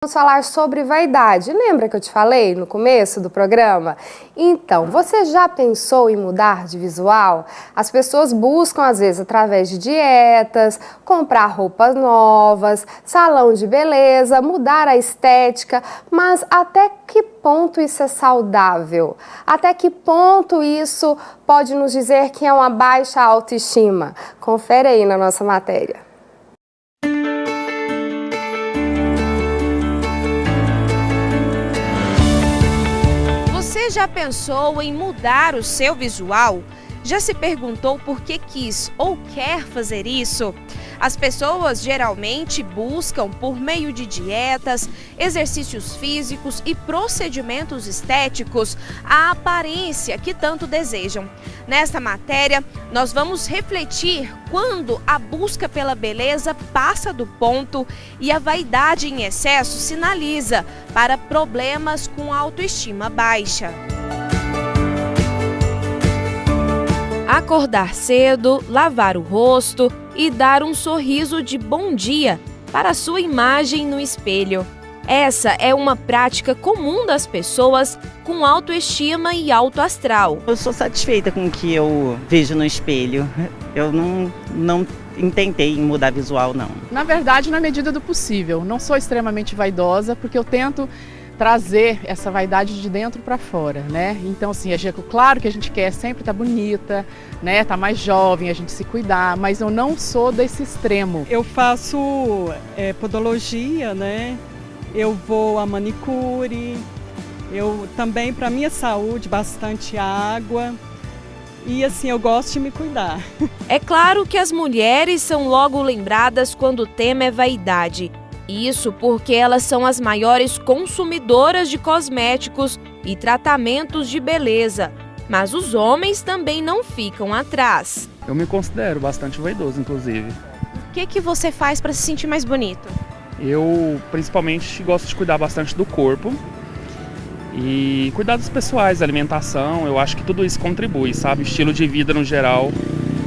Vamos falar sobre vaidade. Lembra que eu te falei no começo do programa? Então, você já pensou em mudar de visual? As pessoas buscam, às vezes, através de dietas, comprar roupas novas, salão de beleza, mudar a estética, mas até que ponto isso é saudável? Até que ponto isso pode nos dizer que é uma baixa autoestima? Confere aí na nossa matéria. Você já pensou em mudar o seu visual? Já se perguntou por que quis ou quer fazer isso? As pessoas geralmente buscam, por meio de dietas, exercícios físicos e procedimentos estéticos, a aparência que tanto desejam. Nesta matéria, nós vamos refletir quando a busca pela beleza passa do ponto e a vaidade em excesso sinaliza para problemas com autoestima baixa. Acordar cedo, lavar o rosto e dar um sorriso de bom dia para a sua imagem no espelho. Essa é uma prática comum das pessoas com autoestima e alto astral. Eu sou satisfeita com o que eu vejo no espelho. Eu não intentei mudar visual, não. Na verdade, na medida do possível. Não sou extremamente vaidosa, porque eu tento trazer essa vaidade de dentro para fora, né? Então, assim, claro que a gente quer sempre estar bonita, né? Tá mais jovem, a gente se cuidar, mas eu não sou desse extremo. Eu faço podologia, né? Eu vou a manicure, eu também, para minha saúde, bastante água. E assim, eu gosto de me cuidar. É claro que as mulheres são logo lembradas quando o tema é vaidade. Isso porque elas são as maiores consumidoras de cosméticos e tratamentos de beleza. Mas os homens também não ficam atrás. Eu me considero bastante vaidoso, inclusive. O que você faz para se sentir mais bonito? Eu, principalmente, gosto de cuidar bastante do corpo e cuidados pessoais, alimentação. Eu acho que tudo isso contribui, sabe? Estilo de vida no geral.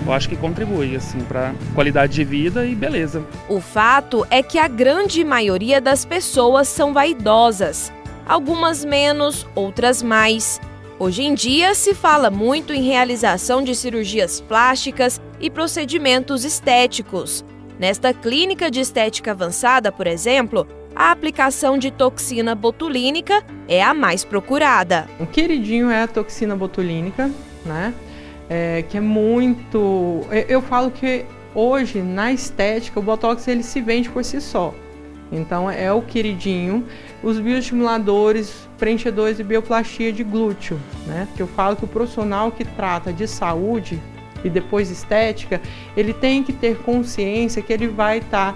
Eu acho que contribui, assim, para qualidade de vida e beleza. O fato é que a grande maioria das pessoas são vaidosas. Algumas menos, outras mais. Hoje em dia se fala muito em realização de cirurgias plásticas e procedimentos estéticos. Nesta clínica de estética avançada, por exemplo, a aplicação de toxina botulínica é a mais procurada. O queridinho é a toxina botulínica, né? Que é muito... Eu falo que hoje, na estética, o Botox ele se vende por si só. Então, é o queridinho. Os bioestimuladores, preenchedores e bioplastia de glúteo, né? Porque eu falo que o profissional que trata de saúde e depois estética, ele tem que ter consciência que ele vai estar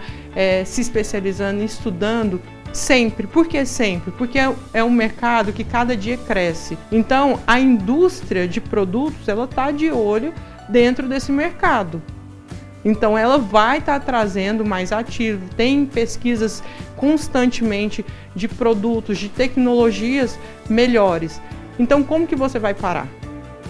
se especializando e estudando sempre. Por que sempre? Porque é um mercado que cada dia cresce. Então, a indústria de produtos, ela está de olho dentro desse mercado. Então, ela vai estar trazendo mais ativo. Tem pesquisas constantemente de produtos, de tecnologias melhores. Então, como que você vai parar?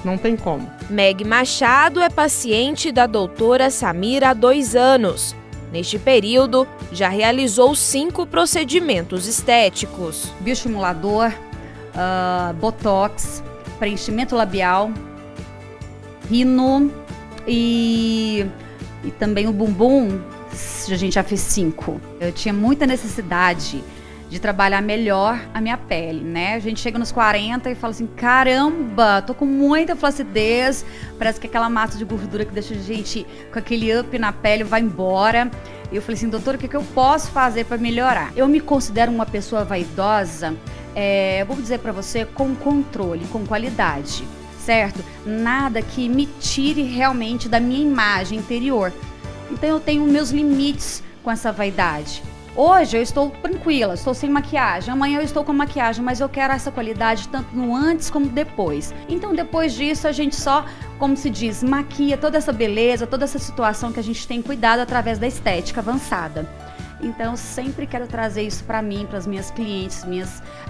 Não tem como. Meg Machado é paciente da doutora Samira há 2 anos. Neste período, já realizou 5 procedimentos estéticos. Bioestimulador, botox, preenchimento labial, rino e também o bumbum, a gente já fez 5. Eu tinha muita necessidade de trabalhar melhor a minha pele, né? A gente chega nos 40 e fala assim, caramba, tô com muita flacidez, parece que aquela massa de gordura que deixa a gente com aquele up na pele vai embora. E eu falei assim, doutora, o que eu posso fazer para melhorar? Eu me considero uma pessoa vaidosa, vou dizer para você, com controle, com qualidade, certo? Nada que me tire realmente da minha imagem interior. Então eu tenho meus limites com essa vaidade. Hoje eu estou tranquila, estou sem maquiagem, amanhã eu estou com maquiagem, mas eu quero essa qualidade tanto no antes como depois. Então depois disso a gente só, como se diz, maquia toda essa beleza, toda essa situação que a gente tem cuidado através da estética avançada. Então eu sempre quero trazer isso para mim, para as minhas clientes,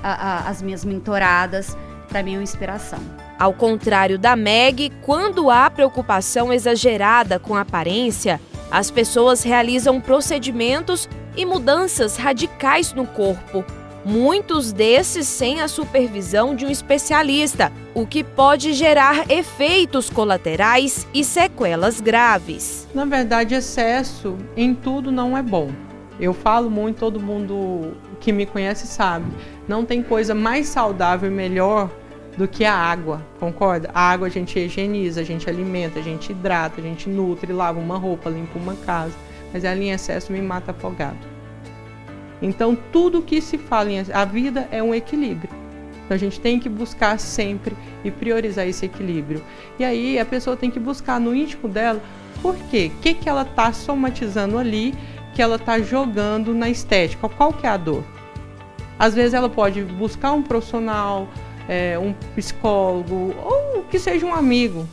as minhas mentoradas, para mim é uma inspiração. Ao contrário da Meg, quando há preocupação exagerada com a aparência, as pessoas realizam procedimentos e mudanças radicais no corpo. Muitos desses sem a supervisão de um especialista, o que pode gerar efeitos colaterais e sequelas graves. Na verdade, excesso em tudo não é bom. Eu falo muito, todo mundo que me conhece sabe, não tem coisa mais saudável e melhor do que a água, concorda? A água a gente higieniza, a gente alimenta, a gente hidrata, a gente nutre, lava uma roupa, limpa uma casa, mas ela em excesso me mata afogado. Então, tudo que se fala, a vida é um equilíbrio. Então, a gente tem que buscar sempre e priorizar esse equilíbrio. E aí, a pessoa tem que buscar no íntimo dela, por quê? O que ela está somatizando ali, que ela está jogando na estética? Qual que é a dor? Às vezes, ela pode buscar um profissional, um psicólogo, ou que seja um amigo,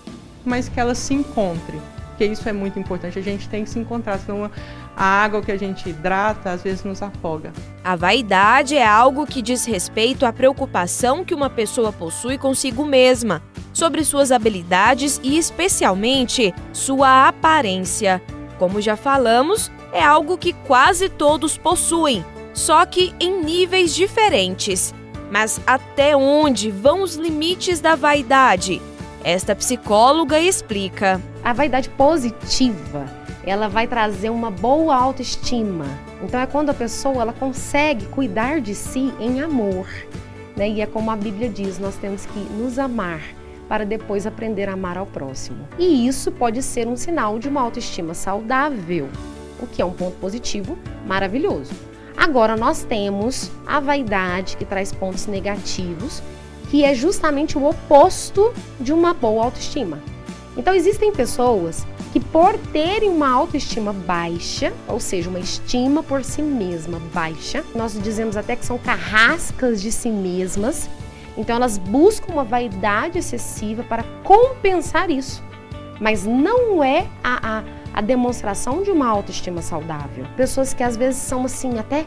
mas que ela se encontre. Porque isso é muito importante, a gente tem que se encontrar, senão a água que a gente hidrata às vezes nos afoga. A vaidade é algo que diz respeito à preocupação que uma pessoa possui consigo mesma, sobre suas habilidades e especialmente sua aparência. Como já falamos, é algo que quase todos possuem, só que em níveis diferentes. Mas até onde vão os limites da vaidade? Esta psicóloga explica. A vaidade positiva, ela vai trazer uma boa autoestima. Então é quando a pessoa ela consegue cuidar de si em amor, né? E é como a Bíblia diz, nós temos que nos amar para depois aprender a amar ao próximo. E isso pode ser um sinal de uma autoestima saudável, o que é um ponto positivo maravilhoso. Agora nós temos a vaidade que traz pontos negativos, que é justamente o oposto de uma boa autoestima. Então existem pessoas que por terem uma autoestima baixa, ou seja, uma estima por si mesma baixa, nós dizemos até que são carrascas de si mesmas, então elas buscam uma vaidade excessiva para compensar isso, mas não é a demonstração de uma autoestima saudável. Pessoas que às vezes são assim, até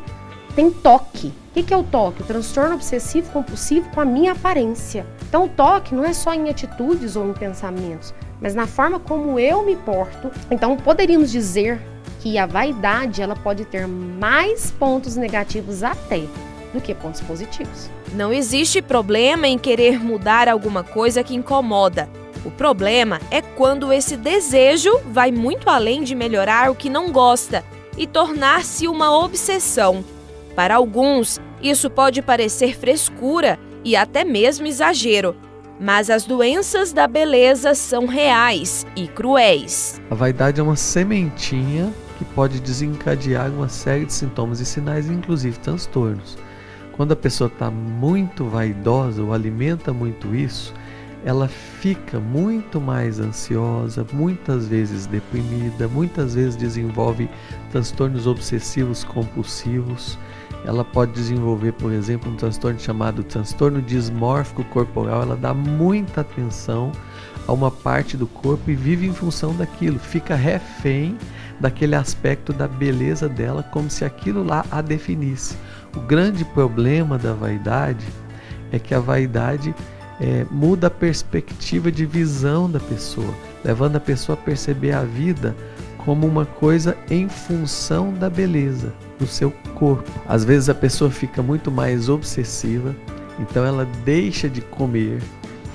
tem toque. O que é o toque? O transtorno obsessivo compulsivo com a minha aparência. Então o toque não é só em atitudes ou em pensamentos, mas na forma como eu me porto. Então poderíamos dizer que a vaidade ela pode ter mais pontos negativos até do que pontos positivos. Não existe problema em querer mudar alguma coisa que incomoda. O problema é quando esse desejo vai muito além de melhorar o que não gosta e tornar-se uma obsessão. Para alguns, isso pode parecer frescura e até mesmo exagero, mas as doenças da beleza são reais e cruéis. A vaidade é uma sementinha que pode desencadear uma série de sintomas e sinais, inclusive transtornos. Quando a pessoa está muito vaidosa ou alimenta muito isso, ela fica muito mais ansiosa, muitas vezes deprimida, muitas vezes desenvolve transtornos obsessivos compulsivos. Ela pode desenvolver, por exemplo, um transtorno chamado transtorno dismórfico corporal. Ela dá muita atenção a uma parte do corpo e vive em função daquilo, fica refém daquele aspecto da beleza dela, como se aquilo lá a definisse. O grande problema da vaidade é que a vaidade muda a perspectiva de visão da pessoa, levando a pessoa a perceber a vida como uma coisa em função da beleza do seu corpo. Às vezes a pessoa fica muito mais obsessiva, então ela deixa de comer,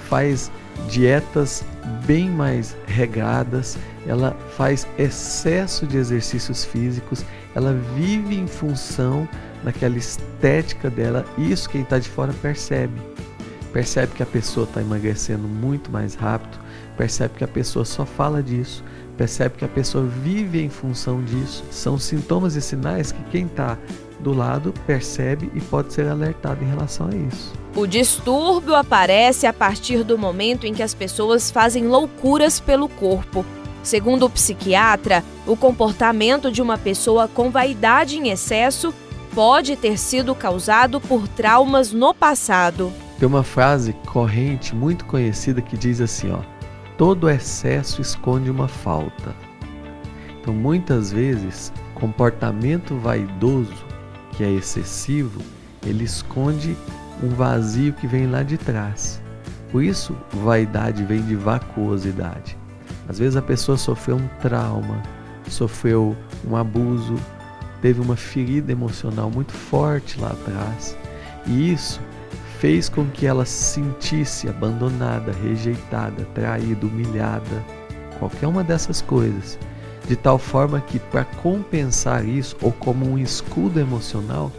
faz dietas bem mais regradas, ela faz excesso de exercícios físicos, ela vive em função daquela estética dela. Isso quem está de fora percebe que a pessoa está emagrecendo muito mais rápido, percebe que a pessoa só fala disso, percebe que a pessoa vive em função disso. São sintomas e sinais que quem está do lado percebe e pode ser alertado em relação a isso. O distúrbio aparece a partir do momento em que as pessoas fazem loucuras pelo corpo. Segundo o psiquiatra, o comportamento de uma pessoa com vaidade em excesso pode ter sido causado por traumas no passado. Tem uma frase corrente muito conhecida que diz assim, todo excesso esconde uma falta. Então, muitas vezes, comportamento vaidoso, que é excessivo, ele esconde um vazio que vem lá de trás. Por isso, vaidade vem de vacuosidade. Às vezes a pessoa sofreu um trauma, sofreu um abuso, teve uma ferida emocional muito forte lá atrás, e isso fez com que ela se sentisse abandonada, rejeitada, traída, humilhada, qualquer uma dessas coisas, de tal forma que, para compensar isso, ou como um escudo emocional,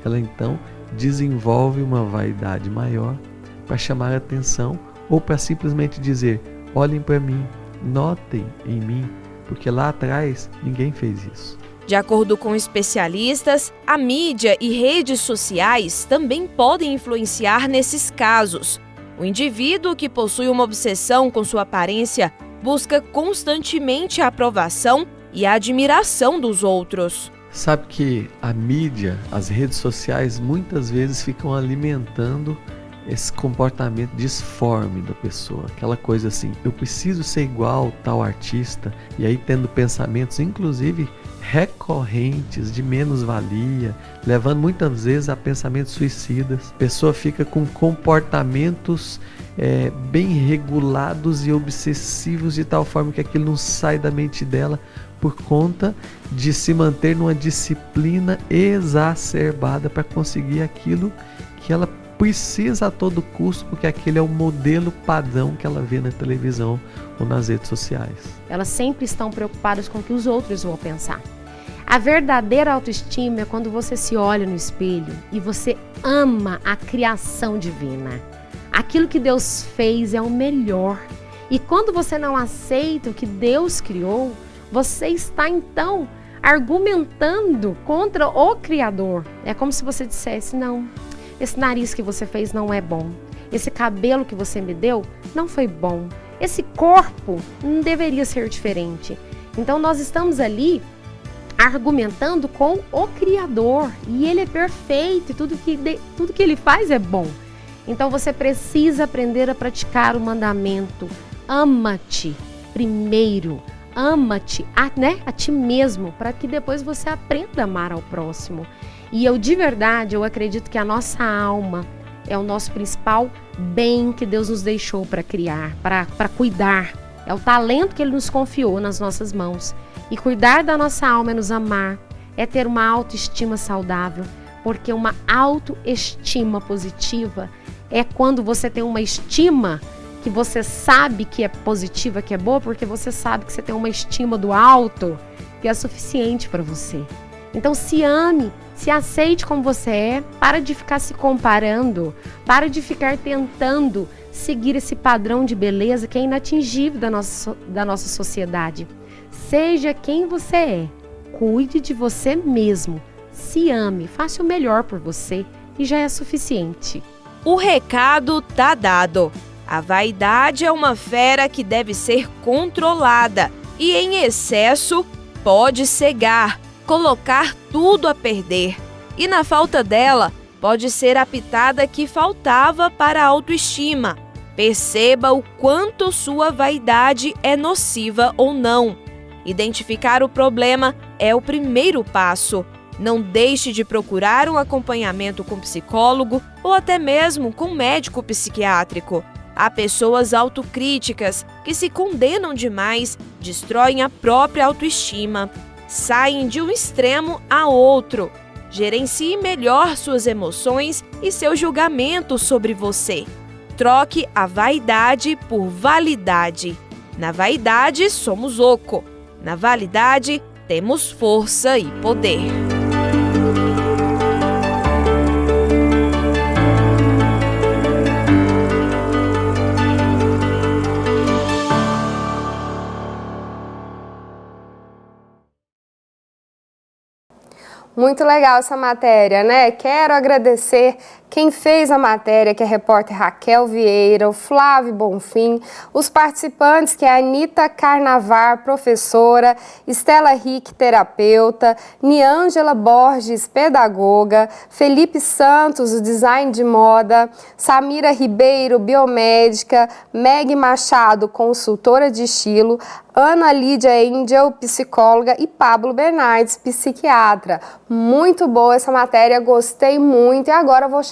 ela então desenvolve uma vaidade maior para chamar a atenção, ou para simplesmente dizer: olhem para mim, notem em mim, porque lá atrás ninguém fez isso. De acordo com especialistas, a mídia e redes sociais também podem influenciar nesses casos. O indivíduo que possui uma obsessão com sua aparência busca constantemente a aprovação e a admiração dos outros. Sabe que a mídia, as redes sociais, muitas vezes ficam alimentando esse comportamento disforme da pessoa, aquela coisa assim: eu preciso ser igual tal artista, e aí tendo pensamentos inclusive recorrentes de menos-valia, levando muitas vezes a pensamentos suicidas. A pessoa fica com comportamentos bem regulados e obsessivos, de tal forma que aquilo não sai da mente dela, por conta de se manter numa disciplina exacerbada para conseguir aquilo que ela precisa a todo custo, porque aquele é o modelo padrão que ela vê na televisão ou nas redes sociais. Elas sempre estão preocupadas com o que os outros vão pensar. A verdadeira autoestima é quando você se olha no espelho e você ama a criação divina. Aquilo que Deus fez é o melhor. E quando você não aceita o que Deus criou, você está então argumentando contra o Criador. É como se você dissesse: não, esse nariz que você fez não é bom. Esse cabelo que você me deu não foi bom. Esse corpo não deveria ser diferente. Então nós estamos ali argumentando com o Criador. E Ele é perfeito e tudo que Ele faz é bom. Então você precisa aprender a praticar o mandamento: ama-te primeiro. Ama-te a ti mesmo, para que depois você aprenda a amar ao próximo. E de verdade, eu acredito que a nossa alma é o nosso principal bem que Deus nos deixou para criar, para cuidar. É o talento que Ele nos confiou nas nossas mãos. E cuidar da nossa alma é nos amar, é ter uma autoestima saudável, porque uma autoestima positiva é quando você tem uma estima que você sabe que é positiva, que é boa, porque você sabe que você tem uma estima do alto que é suficiente para você. Então se ame, se aceite como você é, para de ficar se comparando, para de ficar tentando seguir esse padrão de beleza que é inatingível da nossa sociedade. Seja quem você é, cuide de você mesmo, se ame, faça o melhor por você e já é suficiente. O recado tá dado. A vaidade é uma fera que deve ser controlada e, em excesso, pode cegar, colocar tudo a perder. E, na falta dela, pode ser a pitada que faltava para a autoestima. Perceba o quanto sua vaidade é nociva ou não. Identificar o problema é o primeiro passo. Não deixe de procurar um acompanhamento com psicólogo ou até mesmo com médico psiquiátrico. Há pessoas autocríticas que se condenam demais, destroem a própria autoestima, saem de um extremo a outro. Gerencie melhor suas emoções e seu julgamento sobre você. Troque a vaidade por validade. Na vaidade, somos oco. Na validade, temos força e poder. Muito legal essa matéria, né? Quero agradecer quem fez a matéria, que é a repórter Raquel Vieira, o Flávio Bonfim, os participantes, que é a Anitta Carnavar, professora, Estela Rick, terapeuta, Niângela Borges, pedagoga, Felipe Santos, o design de moda, Samira Ribeiro, biomédica, Meg Machado, consultora de estilo, Ana Lídia Angel, psicóloga, e Pablo Bernardes, psiquiatra. Muito boa essa matéria, gostei muito, e agora eu vou